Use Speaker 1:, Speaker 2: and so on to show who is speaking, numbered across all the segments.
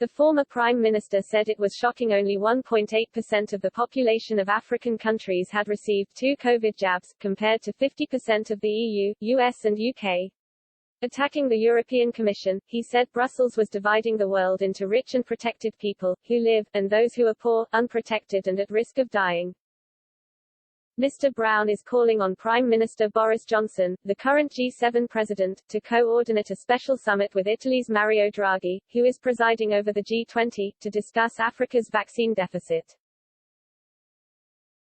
Speaker 1: The former Prime Minister said it was shocking only 1.8% of the population of African countries had received 2 COVID jabs, compared to 50% of the EU, US and UK. Attacking the European Commission, he said Brussels was dividing the world into rich and protected people, who live, and those who are poor, unprotected and at risk of dying. Mr. Brown is calling on Prime Minister Boris Johnson, the current G7 president, to coordinate a special summit with Italy's Mario Draghi, who is presiding over the G20, to discuss Africa's vaccine deficit.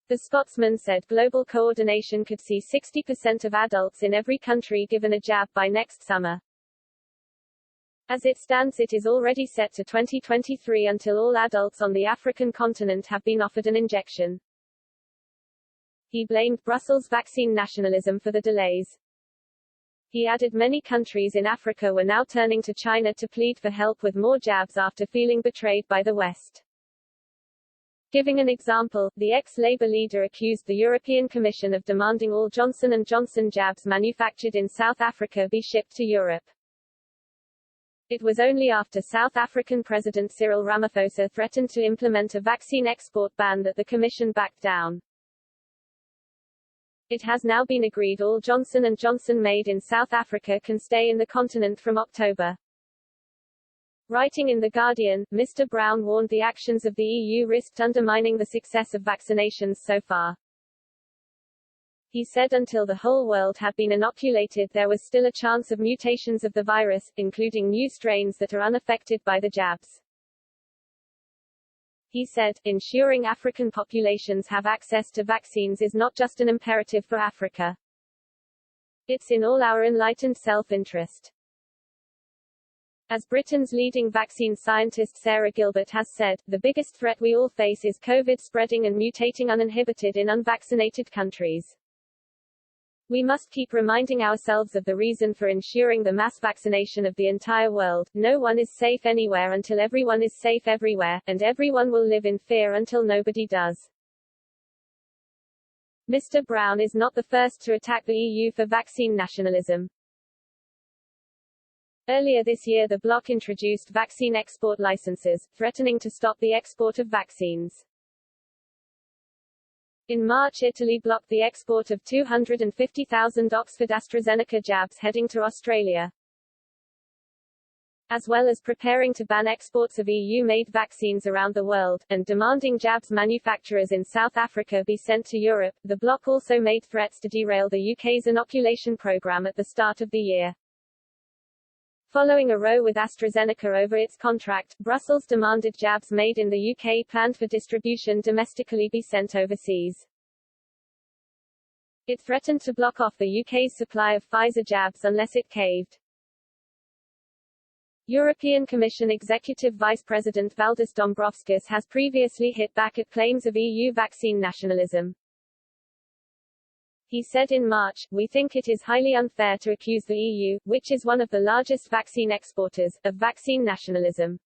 Speaker 1: The Scotsman said global coordination could see 60% of adults in every country given a jab by next summer. As it stands, it is already set to 2023 until all adults on the African continent have been offered an injection. He blamed Brussels' vaccine nationalism for the delays. He added many countries in Africa were now turning to China to plead for help with more jabs after feeling betrayed by the West. Giving an example, the ex-Labour leader accused the European Commission of demanding all Johnson & Johnson jabs manufactured in South Africa be shipped to Europe. It was only after South African President Cyril Ramaphosa threatened to implement a vaccine export ban that the Commission backed down. It has now been agreed all Johnson & Johnson made in South Africa can stay in the continent from October. Writing in The Guardian, Mr. Brown warned the actions of the EU risked undermining the success of vaccinations so far. He said until the whole world had been inoculated there was still a chance of mutations of the virus, including new strains that are unaffected by the jabs. He said, ensuring African populations have access to vaccines is not just an imperative for Africa. It's in all our enlightened self-interest. As Britain's leading vaccine scientist Sarah Gilbert has said, the biggest threat we all face is COVID spreading and mutating uninhibited in unvaccinated countries. We must keep reminding ourselves of the reason for ensuring the mass vaccination of the entire world. No one is safe anywhere until everyone is safe everywhere, and everyone will live in fear until nobody does. Mr. Brown is not the first to attack the EU for vaccine nationalism. Earlier this year the bloc introduced vaccine export licenses, threatening to stop the export of vaccines. In March Italy blocked the export of 250,000 Oxford AstraZeneca jabs heading to Australia. As well as preparing to ban exports of EU-made vaccines around the world, and demanding jabs manufacturers in South Africa be sent to Europe, the bloc also made threats to derail the UK's inoculation programme at the start of the year. Following a row with AstraZeneca over its contract, Brussels demanded jabs made in the UK planned for distribution domestically be sent overseas. It threatened to block off the UK's supply of Pfizer jabs unless it caved. European Commission Executive Vice President Valdis Dombrovskis has previously hit back at claims of EU vaccine nationalism. He said in March, "We think it is highly unfair to accuse the EU, which is one of the largest vaccine exporters, of vaccine nationalism.